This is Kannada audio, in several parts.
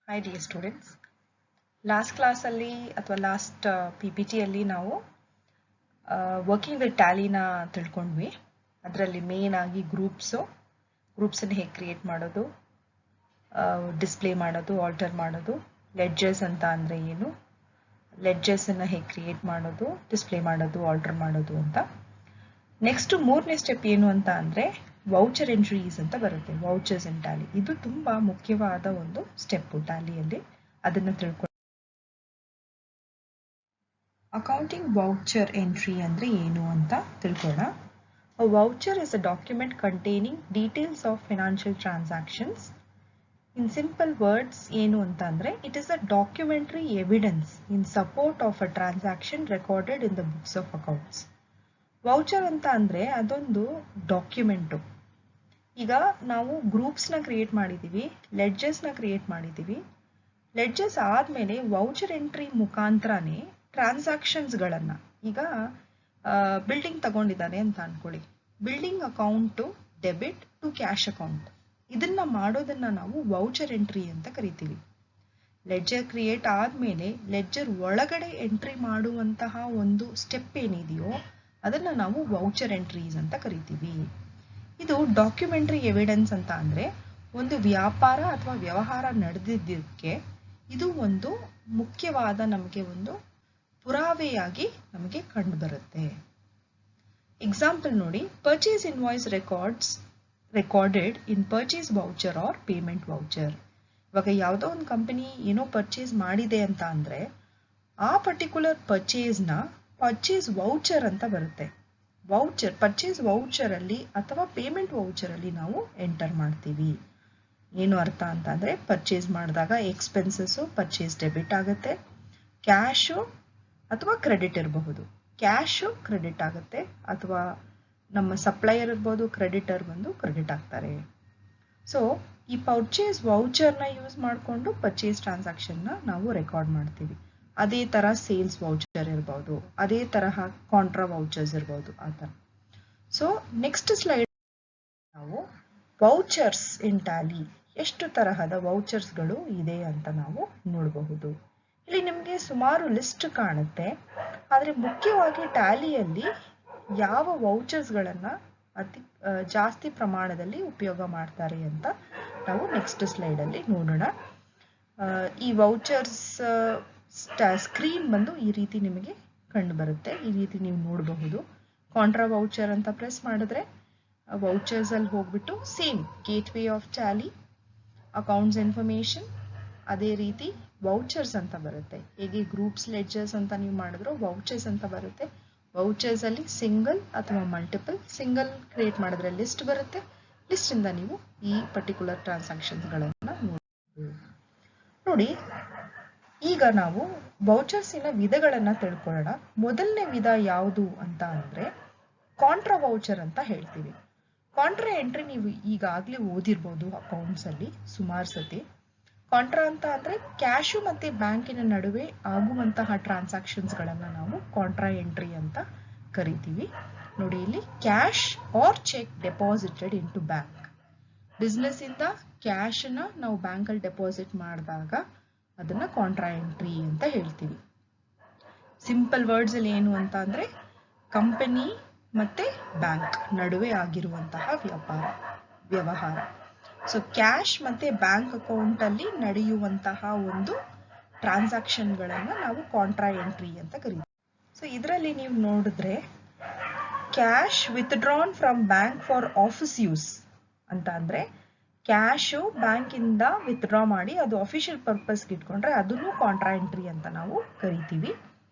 Hi dear students. ಲಾಸ್ಟ್ ಕ್ಲಾಸಲ್ಲಿ ಅಥವಾ ಲಾಸ್ಟ್ PPTಯಲ್ಲಿ ನಾವು ವರ್ಕಿಂಗ್ ವಿತ್ ಟ್ಯಾಲಿನ ತಿಳ್ಕೊಂಡ್ವಿ. ಅದರಲ್ಲಿ ಮೇನ್ ಆಗಿ ಗ್ರೂಪ್ಸನ್ನು ಹೇಗೆ ಕ್ರಿಯೇಟ್ ಮಾಡೋದು, ಡಿಸ್ಪ್ಲೇ ಮಾಡೋದು, ಆಲ್ಟರ್ ಮಾಡೋದು, ಲೆಡ್ಜರ್ಸ್ ಅಂತ ಅಂದರೆ ಏನು, ಲೆಡ್ಜರ್ಸನ್ನು ಹೇಗೆ ಕ್ರಿಯೇಟ್ ಮಾಡೋದು, ಡಿಸ್ಪ್ಲೇ ಮಾಡೋದು, ಆಲ್ಟರ್ ಮಾಡೋದು ಅಂತ. ನೆಕ್ಸ್ಟ್ ಮೂರನೇ ಸ್ಟೆಪ್ ಏನು ಅಂತ ಅಂದರೆ ವೌಚರ್ ಎಂಟ್ರೀಸ್ ಅಂತ ಬರುತ್ತೆ. ವೌಚರ್ಸ್ ಇನ್ ಟ್ಯಾಲಿ ಇದು ತುಂಬ ಮುಖ್ಯವಾದ ಒಂದು ಸ್ಟೆಪ್ಪು ಟ್ಯಾಲಿಯಲ್ಲಿ. ಅದನ್ನು ತಿಳ್ಕೊಂಡು ಅಕೌಂಟಿಂಗ್ ವೌಚರ್ ಎಂಟ್ರಿ ಅಂದರೆ ಏನು ಅಂತ ತಿಳ್ಕೊಳ್ಳೋಣ. A voucher is a document containing details of financial transactions. In simple words, ಏನು ಅಂತ ಅಂದರೆ it is a documentary evidence in support of a transaction recorded in the books of accounts. Voucher ಅಂತ ಅಂದರೆ ಅದೊಂದು ಡಾಕ್ಯುಮೆಂಟು. ಈಗ ನಾವು ಗ್ರೂಪ್ಸ್ನ ಕ್ರಿಯೇಟ್ ಮಾಡಿದ್ದೀವಿ, ಲೆಡ್ಜರ್ಸ್ನ ಕ್ರಿಯೇಟ್ ಮಾಡಿದ್ದೀವಿ. ಲೆಡ್ಜರ್ಸ್ ಆದಮೇಲೆ ವೌಚರ್ ಎಂಟ್ರಿ ಮುಖಾಂತರನೇ ಟ್ರಾನ್ಸಾಕ್ಷನ್ಸ್ಗಳನ್ನು, ಈಗ ಬಿಲ್ಡಿಂಗ್ ತಗೊಂಡಿದ್ದಾನೆ ಅಂತ ಅನ್ಕೊಳ್ಳಿ, building account debit to cash account, ಇದನ್ನ ಮಾಡೋದನ್ನ ನಾವು ವೌಚರ್ ಎಂಟ್ರಿ ಅಂತ ಕರಿತೀವಿ. ಲೆಡ್ಜರ್ ಕ್ರಿಯೇಟ್ ಆದಮೇಲೆ ಲೆಡ್ಜರ್ ಒಳಗಡೆ ಎಂಟ್ರಿ ಮಾಡುವಂತಹ ಒಂದು ಸ್ಟೆಪ್ ಏನಿದೆಯೋ ಅದನ್ನ ನಾವು ವೌಚರ್ ಎಂಟ್ರೀಸ್ ಅಂತ ಕರಿತೀವಿ. ಇದು ಡಾಕ್ಯುಮೆಂಟ್ರಿ ಎವಿಡೆನ್ಸ್ ಅಂತ ಅಂದರೆ ಒಂದು ವ್ಯಾಪಾರ ಅಥವಾ ವ್ಯವಹಾರ ನಡೆದಿದ್ದಕ್ಕೆ ಇದು ಒಂದು ಮುಖ್ಯವಾದ ನಮಗೆ ಒಂದು ಪುರಾವೆಯಾಗಿ ನಮಗೆ ಕಂಡು ಬರುತ್ತೆ. ಎಕ್ಸಾಂಪಲ್ ನೋಡಿ, purchase invoice recorded in purchase voucher or payment voucher. ಇವಾಗ ಯಾವುದೋ ಒಂದು ಕಂಪನಿ ಏನೋ ಪರ್ಚೇಸ್ ಮಾಡಿದೆ ಅಂತ ಅಂದರೆ ಆ ಪರ್ಟಿಕ್ಯುಲರ್ ಪರ್ಚೇಸ್ನ ಪರ್ಚೇಸ್ ವೌಚರ್ ಅಂತ ಬರುತ್ತೆ. ವೌಚರ್ ಪರ್ಚೇಸ್ ವೌಚರಲ್ಲಿ ಅಥವಾ ಪೇಮೆಂಟ್ ವೌಚರಲ್ಲಿ ನಾವು ಎಂಟರ್ ಮಾಡ್ತೀವಿ. ಏನು ಅರ್ಥ ಅಂತ ಅಂದರೆ ಪರ್ಚೇಸ್ ಮಾಡಿದಾಗ ಎಕ್ಸ್ಪೆನ್ಸಸ್ಸು ಪರ್ಚೇಸ್ ಡೆಬಿಟ್ ಆಗುತ್ತೆ, ಕ್ಯಾಶು ಅಥವಾ ಕ್ರೆಡಿಟ್ ಇರಬಹುದು. ಕ್ಯಾಶು ಕ್ರೆಡಿಟ್ ಆಗುತ್ತೆ, ಅಥವಾ ನಮ್ಮ ಸಪ್ಲೈಯರ್ ಇರ್ಬೋದು, ಕ್ರೆಡಿಟರ್ ಬಂದು ಕ್ರೆಡಿಟ್ ಆಗ್ತಾರೆ. ಸೊ ಈ ಪರ್ಚೇಸ್ ವೌಚರ್ನ ಯೂಸ್ ಮಾಡಿಕೊಂಡು ಪರ್ಚೇಸ್ ಟ್ರಾನ್ಸಾಕ್ಷನ್ನ ನಾವು ರೆಕಾರ್ಡ್ ಮಾಡ್ತೀವಿ. ಅದೇ ಥರ ಸೇಲ್ಸ್ ವೌಚರ್ ಇರ್ಬೋದು, ಅದೇ ತರಹ ಕಾಂಟ್ರಾ ವೌಚರ್ಸ್ ಇರ್ಬೋದು, ಆ ಥರ. ಸೊ ನೆಕ್ಸ್ಟ್ ಸ್ಲೈಡ್ ನಾವು ವೌಚರ್ಸ್ ಇನ್ ಟ್ಯಾಲಿ ಎಷ್ಟು ತರಹದ ವೌಚರ್ಸ್ಗಳು ಇದೆ ಅಂತ ನಾವು ನೋಡಬಹುದು. ಇಲ್ಲಿ ನಿಮಗೆ ಸುಮಾರು ಲಿಸ್ಟ್ ಕಾಣುತ್ತೆ, ಆದರೆ ಮುಖ್ಯವಾಗಿ ಟ್ಯಾಲಿಯಲ್ಲಿ ಯಾವ ವೌಚರ್ಸ್ಗಳನ್ನು ಜಾಸ್ತಿ ಪ್ರಮಾಣದಲ್ಲಿ ಉಪಯೋಗ ಮಾಡ್ತಾರೆ ಅಂತ ನಾವು ನೆಕ್ಸ್ಟ್ ಸ್ಲೈಡಲ್ಲಿ ನೋಡೋಣ. ಈ ವೌಚರ್ಸ್ ಸ್ಕ್ರೀನ್ ಬಂದು ಈ ರೀತಿ ನಿಮಗೆ ಕಂಡು ಬರುತ್ತೆ. ಈ ರೀತಿ ನೀವು ನೋಡಬಹುದು. ಕಾಂಟ್ರಾ ವೌಚರ್ ಅಂತ ಪ್ರೆಸ್ ಮಾಡಿದ್ರೆ ವೌಚರ್ಸ್ ಅಲ್ಲಿ ಹೋಗ್ಬಿಟ್ಟು same gateway of Tally, accounts information, ಅದೇ ರೀತಿ ವೌಚರ್ಸ್ ಅಂತ ಬರುತ್ತೆ. ಹೇಗೆ ಗ್ರೂಪ್ಸ್ ಲೆಡ್ಜರ್ಸ್ ಅಂತ ನೀವು ಮಾಡಿದ್ರು ವೌಚರ್ಸ್ ಅಂತ ಬರುತ್ತೆ. ವೌಚರ್ಸ್ ಅಲ್ಲಿ ಸಿಂಗಲ್ ಅಥವಾ ಮಲ್ಟಿಪಲ್. ಸಿಂಗಲ್ ಕ್ರಿಯೇಟ್ ಮಾಡಿದ್ರೆ ಲಿಸ್ಟ್ ಬರುತ್ತೆ, ಲಿಸ್ಟ್ ಇಂದ ನೀವು ಈ ಪರ್ಟಿಕ್ಯುಲರ್ ಟ್ರಾನ್ಸಾಕ್ಷನ್ಸ್ಗಳನ್ನು ನೋಡಬಹುದು. ನೋಡಿ, ಈಗ ನಾವು ವೌಚರ್ಸಿನ ವಿಧಗಳನ್ನ ತಿಳ್ಕೊಳ್ಳೋಣ. ಮೊದಲನೇ ವಿಧ ಯಾವುದು ಅಂತ ಅಂದ್ರೆ ಕಾಂಟ್ರಾ ವೌಚರ್ ಅಂತ ಹೇಳ್ತೀವಿ. ಕಾಂಟ್ರಾ ಎಂಟ್ರಿ ನೀವು ಈಗಾಗಲೇ ಓದಿರ್ಬೋದು ಅಕೌಂಟ್ಸ್ ಅಲ್ಲಿ ಸುಮಾರು ಸತಿ. ಕಾಂಟ್ರಾ ಅಂತ ಅಂದ್ರೆ ಕ್ಯಾಶು ಮತ್ತೆ ಬ್ಯಾಂಕಿನ ನಡುವೆ ಆಗುವಂತಹ ಟ್ರಾನ್ಸಾಕ್ಷನ್ಸ್ಗಳನ್ನ ನಾವು ಕಾಂಟ್ರಾ ಎಂಟ್ರಿ ಅಂತ ಕರಿತೀವಿ. ನೋಡಿ, ಇಲ್ಲಿ cash or cheque deposited in to bank. Business ಇಂದ ಕ್ಯಾಶ್ ನ ನಾವು ಬ್ಯಾಂಕ್ ಅಲ್ಲಿ ಡೆಪಾಸಿಟ್ ಮಾಡಿದಾಗ ಅದನ್ನ ಕಾಂಟ್ರಾ ಎಂಟ್ರಿ ಅಂತ ಹೇಳ್ತೀವಿ. ಸಿಂಪಲ್ ವರ್ಡ್ಸ್ ಅಲ್ಲಿ ಏನು ಅಂತ ಅಂದ್ರೆ ಕಂಪನಿ ಮತ್ತೆ ಬ್ಯಾಂಕ್ ನಡುವೆ ಆಗಿರುವಂತಹ ವ್ಯವಹಾರ. ಸೊ ಕ್ಯಾಶ್ ಮತ್ತೆ ಬ್ಯಾಂಕ್ ಅಕೌಂಟ್ ಅಲ್ಲಿ ನಡೆಯುವಂತಹ ಒಂದು ಟ್ರಾನ್ಸಾಕ್ಷನ್ಗಳನ್ನ ನಾವು ಕಾಂಟ್ರಾ ಎಂಟ್ರಿ ಅಂತ ಕರೀತೀವಿ. ಸೊ ಇದರಲ್ಲಿ ನೀವು ನೋಡಿದ್ರೆ cash withdrawn from bank for office use ಅಂತ ಅಂದ್ರೆ ಕ್ಯಾಶು ಬ್ಯಾಂಕಿಂದ ವಿತ್ಡ್ರಾ ಮಾಡಿ ಅದು ಅಫಿಷಿಯಲ್ ಪರ್ಪಸ್ಗೆ ಇಟ್ಕೊಂಡ್ರೆ ಅದನ್ನು ಕಾಂಟ್ರಾ ಎಂಟ್ರಿ ಅಂತ ನಾವು ಕರಿತೀವಿ.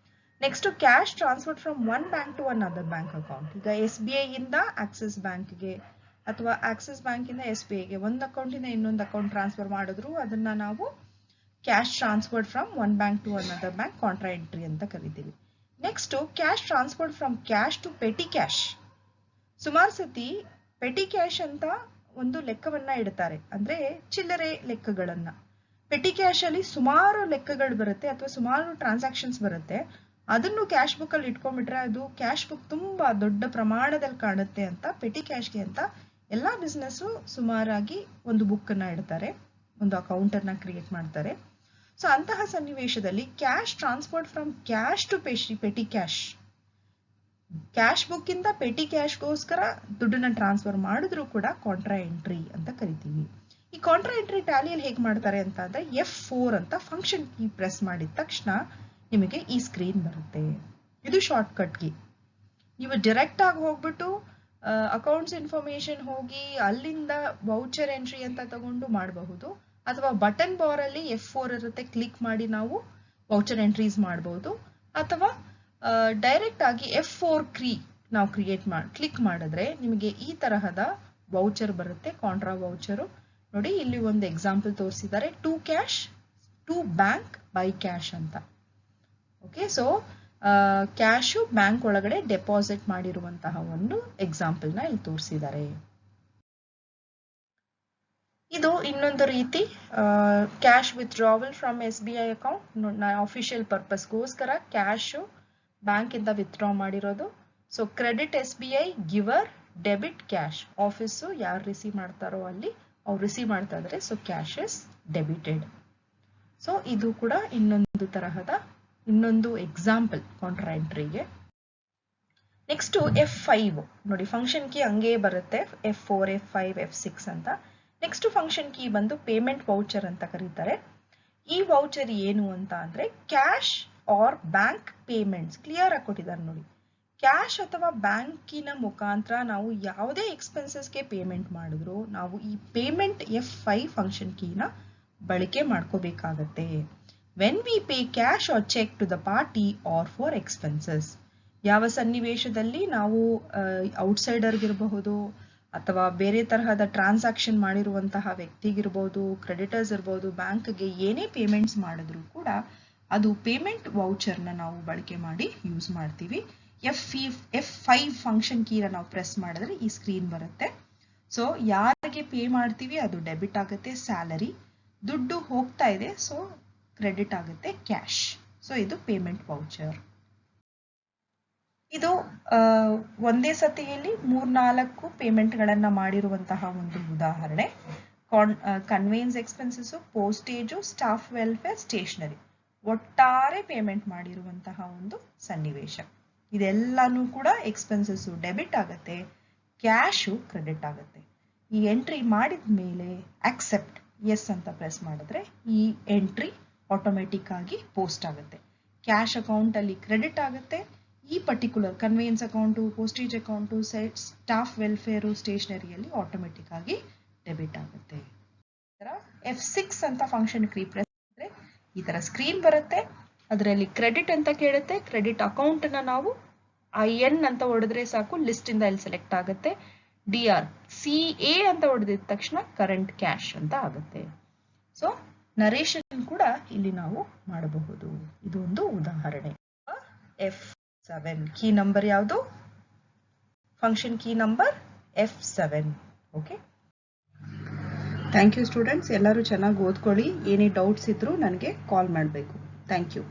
Next cash transfer from one bank to another bank account. ಈಗ SBI ಇಂದ ಆಕ್ಸಿಸ್ ಬ್ಯಾಂಕ್ಗೆ ಅಥವಾ ಆಕ್ಸಿಸ್ ಬ್ಯಾಂಕ್ ಇಂದ SBI ಗೆ ಒಂದು ಅಕೌಂಟಿಂದ ಇನ್ನೊಂದು ಅಕೌಂಟ್ ಟ್ರಾನ್ಸ್ಫರ್ ಮಾಡಿದ್ರು ಅದನ್ನ ನಾವು cash transferred from one bank to another bank contra entry ಅಂತ ಕರಿತೀವಿ. Next cash transferred from cash to petty cash. ಸುಮಾರು ಸತಿ ಪೆಟಿ ಕ್ಯಾಶ್ ಅಂತ ಒಂದು ಲೆಕ್ಕವನ್ನ ಇಡ್ತಾರೆ, ಅಂದ್ರೆ ಚಿಲ್ಲರೆ ಲೆಕ್ಕಗಳನ್ನ. ಪೆಟಿ ಕ್ಯಾಶ್ ಅಲ್ಲಿ ಸುಮಾರು ಲೆಕ್ಕಗಳು ಬರುತ್ತೆ ಅಥವಾ ಸುಮಾರು ಟ್ರಾನ್ಸಾಕ್ಷನ್ಸ್ ಬರುತ್ತೆ. ಅದನ್ನು ಕ್ಯಾಶ್ ಬುಕ್ ಅಲ್ಲಿ ಇಟ್ಕೊಂಡ್ಬಿಟ್ರೆ ಅದು ಕ್ಯಾಶ್ ಬುಕ್ ತುಂಬಾ ದೊಡ್ಡ ಪ್ರಮಾಣದಲ್ಲಿ ಕಾಣುತ್ತೆ ಅಂತ ಪೆಟಿ ಕ್ಯಾಶ್ಗೆ ಅಂತ ಎಲ್ಲಾ ಬಿಸ್ನೆಸ್ ಸುಮಾರಾಗಿ ಒಂದು ಬುಕ್ ಅನ್ನ ಇಡ್ತಾರೆ. ಒಂದು ಅಕೌಂಟನ್ನು ಕ್ರಿಯೇಟ್ ಮಾಡ್ತಾರೆ. ಸೊ ಅಂತಹ ಸನ್ನಿವೇಶದಲ್ಲಿ cash transferred from cash to petty cash book ಇಂದ ಪೆಟಿ ಕ್ಯಾಶ್ಗೋಸ್ಕರ ದುಡ್ಡನ್ನ ಟ್ರಾನ್ಸ್ಫರ್ ಮಾಡಿದ್ರು ಕೂಡ ಕಾಂಟ್ರಾ ಎಂಟ್ರಿ ಅಂತ ಕರಿತೀವಿ. ಈ ಕಾಂಟ್ರಾ ಎಂಟ್ರಿ ಟ್ಯಾಲಿಯಲ್ಲಿ ಹೇಗೆ ಮಾಡ್ತಾರೆ ಅಂತ ಅಂದ್ರೆ F4 ಅಂತ ಫಂಕ್ಷನ್ ಕೀ ಪ್ರೆಸ್ ಮಾಡಿದ ತಕ್ಷಣ ನಿಮಗೆ ಈ ಸ್ಕ್ರೀನ್ ಬರುತ್ತೆ. ಇದು ಶಾರ್ಟ್ ಕಟ್ ಕೀ. ನೀವು ಡೈರೆಕ್ಟ್ ಆಗಿ ಹೋಗ್ಬಿಟ್ಟು ಅಕೌಂಟ್ಸ್ ಇನ್ಫಾರ್ಮೇಶನ್ ಹೋಗಿ ಅಲ್ಲಿಂದ ವೌಚರ್ ಎಂಟ್ರಿ ಅಂತ ತಗೊಂಡು ಮಾಡಬಹುದು, ಅಥವಾ ಬಟನ್ ಬಾರ್ ಅಲ್ಲಿ F4 ಇರುತ್ತೆ, ಕ್ಲಿಕ್ ಮಾಡಿ ನಾವು ವೌಚರ್ ಎಂಟ್ರೀಸ್ ಮಾಡಬಹುದು, ಅಥವಾ ಡೈರೆಕ್ಟ್ ಆಗಿ F4 ಕೀ ನಾವು ಕ್ಲಿಕ್ ಮಾಡಿದ್ರೆ ನಿಮಗೆ ಈ ತರಹದ ವೌಚರ್ ಬರುತ್ತೆ, ಕಾಂಟ್ರಾ ವೌಚರು. ನೋಡಿ ಇಲ್ಲಿ ಒಂದು ಎಕ್ಸಾಂಪಲ್ ತೋರಿಸಿದ್ದಾರೆ, to cash to bank by cash ಅಂತ. ಓಕೆ, ಸೊ ಕ್ಯಾಶು ಬ್ಯಾಂಕ್ ಒಳಗಡೆ ಡೆಪಾಸಿಟ್ ಮಾಡಿರುವಂತಹ ಒಂದು ಎಕ್ಸಾಂಪಲ್ ನ ಇಲ್ಲಿ ತೋರಿಸಿದ್ದಾರೆ. ಇದು ಇನ್ನೊಂದು ರೀತಿ cash withdrawal from SBI account. Official ಪರ್ಪಸ್ಗೋಸ್ಕರ ಕ್ಯಾಶ್ ಬ್ಯಾಂಕ್ ಇಂದ ವಿತ್ಡ್ರಾ ಮಾಡಿರೋದು. So credit SBI giver, debit cash. Office ಯಾರು ರಿಸೀವ್ ಮಾಡ್ತಾರೋ ಅಲ್ಲಿ ಅವ್ರು ರಿಸೀವ್ ಮಾಡ್ತಾ ಇದ್ರೆ so cash is debited. So ಇದು ಕೂಡ ಇನ್ನೊಂದು ತರಹದ ಇನ್ನೊಂದು ಎಕ್ಸಾಂಪಲ್ ಕಾಂಟ್ರಾ ಎಂಟ್ರಿಗೆ. ನೆಕ್ಸ್ಟ್ F5 ನೋಡಿ, ಫಂಕ್ಷನ್ ಕೀ ಹಂಗೆ ಬರುತ್ತೆ, F4, F5, F6 ಅಂತ. ನೆಕ್ಸ್ಟ್ ಫಂಕ್ಷನ್ ಕೀ ಬಂದು ಪೇಮೆಂಟ್ ವೌಚರ್ ಅಂತ ಕರೀತಾರೆ. ಈ ವೌಚರ್ ಏನು ಅಂತ ಅಂದ್ರೆ cash or bank payments. Clear ಆಗಿ ಕೊಟ್ಟಿದ್ದಾರೆ ನೋಡಿ, ಕ್ಯಾಶ್ ಅಥವಾ ಬ್ಯಾಂಕಿನ ಮುಖಾಂತರ ನಾವು ಯಾವುದೇ ಎಕ್ಸ್ಪೆನ್ಸಸ್ಗೆ ಪೇಮೆಂಟ್ ಮಾಡಿದ್ರು ನಾವು ಈ ಪೇಮೆಂಟ್ F5 ಫಂಕ್ಷನ್ ಕೀನ ಬಳಕೆ ಮಾಡ್ಕೋಬೇಕಾಗತ್ತೆ. When we pay cash or cheque to the party or for expenses. ಯಾವ ಸನ್ನಿವೇಶದಲ್ಲಿ ನಾವು ಔಟ್ಸೈಡರ್ಗಿರಬಹುದು ಅಥವಾ ಬೇರೆ ತರಹದ ಟ್ರಾನ್ಸಾಕ್ಷನ್ ಮಾಡಿರುವಂತಹ ವ್ಯಕ್ತಿಗಿರ್ಬೋದು, ಕ್ರೆಡಿಟರ್ಸ್ ಇರ್ಬೋದು, ಬ್ಯಾಂಕ್ಗೆ ಏನೇ ಪೇಮೆಂಟ್ಸ್ ಮಾಡಿದ್ರು ಕೂಡ ಅದು ಪೇಮೆಂಟ್ ವೌಚರ್ನ ನಾವು ಬಳಕೆ ಮಾಡಿ ಯೂಸ್ ಮಾಡ್ತೀವಿ. F5 ಫಂಕ್ಷನ್ ಕೀನ ನಾವು ಪ್ರೆಸ್ ಮಾಡಿದ್ರೆ ಈ ಸ್ಕ್ರೀನ್ ಬರುತ್ತೆ. ಸೊ ಯಾರಿಗೆ ಪೇ ಮಾಡ್ತೀವಿ ಅದು ಡೆಬಿಟ್ ಆಗುತ್ತೆ ಸ್ಯಾಲರಿ, ದುಡ್ಡು ಹೋಗ್ತಾ ಇದೆ ಸೊ ಕ್ರೆಡಿಟ್ ಆಗುತ್ತೆ ಕ್ಯಾಶ್. ಸೊ ಇದು ಪೇಮೆಂಟ್ ವೌಚರ್. ಇದು ಒಂದೇ ಸತಿಯಲ್ಲಿ 3-4 ಪೇಮೆಂಟ್ಗಳನ್ನ ಮಾಡಿರುವಂತಹ ಒಂದು ಉದಾಹರಣೆ. ಕನ್ವೇನ್ಸ್ ಎಕ್ಸ್ಪೆನ್ಸಸ್, ಪೋಸ್ಟೇಜು, ಸ್ಟಾಫ್ ವೆಲ್ಫೇರ್, ಸ್ಟೇಷನರಿ, ಒಟ್ಟಾರೆ ಪೇಮೆಂಟ್ ಮಾಡಿರುವಂತಹ ಒಂದು ಸನ್ನಿವೇಶ. ಇದೆಲ್ಲಾನು ಕೂಡ ಎಕ್ಸ್ಪೆನ್ಸಸ್ ಡೆಬಿಟ್ ಆಗುತ್ತೆ, ಕ್ಯಾಶು ಕ್ರೆಡಿಟ್ ಆಗುತ್ತೆ. ಈ ಎಂಟ್ರಿ ಮಾಡಿದ ಮೇಲೆ ಅಕ್ಸೆಪ್ಟ್ ಎಸ್ ಅಂತ ಪ್ರೆಸ್ ಮಾಡಿದ್ರೆ ಈ ಎಂಟ್ರಿ ಆಟೋಮೆಟಿಕ್ ಆಗಿ ಪೋಸ್ಟ್ ಆಗುತ್ತೆ. ಕ್ಯಾಶ್ ಅಕೌಂಟ್ ಅಲ್ಲಿ ಕ್ರೆಡಿಟ್ ಆಗುತ್ತೆ, ಈ particular conveyance account, postage account, staff welfare, ಸ್ಟೇಷನರಿಯಲ್ಲಿ ಆಟೋಮೆಟಿಕ್ ಆಗಿ ಡೆಬಿಟ್ ಆಗುತ್ತೆ. F6 ಅಂತ ಫಂಕ್ಷನ್ ಕೀ ಪ್ರೆಸ್ ಮಾಡಿದ್ರೆ ಈ ತರ ಸ್ಕ್ರೀನ್ ಬರುತ್ತೆ. ಅದರಲ್ಲಿ ಕ್ರೆಡಿಟ್ ಅಂತ ಕೇಳುತ್ತೆ. ಕ್ರೆಡಿಟ್ ಅಕೌಂಟ್ ನ ನಾವು IN ಅಂತ ಹೊಡೆದ್ರೆ ಸಾಕು, ಲಿಸ್ಟ್ ಇಂದ ಇಲ್ಲಿ ಸೆಲೆಕ್ಟ್ ಆಗುತ್ತೆ. CA ಅಂತ ಹೊಡೆದಿದ ತಕ್ಷಣ ಕರೆಂಟ್ ಕ್ಯಾಶ್ ಅಂತ ಆಗುತ್ತೆ. ಸೊ ನರೇಷನ್ ಕೂಡ ಇಲ್ಲಿ ನಾವು ಮಾಡಬಹುದು. ಇದು ಒಂದು ಉದಾಹರಣೆ. F7 ಕೀ ನಂಬರ್ ಯಾವುದು? Function key number F7. Okay, thank you students. ಎಲ್ಲರೂ ಚೆನ್ನಾಗಿ ಓದ್ಕೊಳ್ಳಿ. ಏನೇ ಡೌಟ್ಸ್ ಇದ್ರೂ ನನಗೆ ಕಾಲ್ ಮಾಡಬೇಕು. Thank you.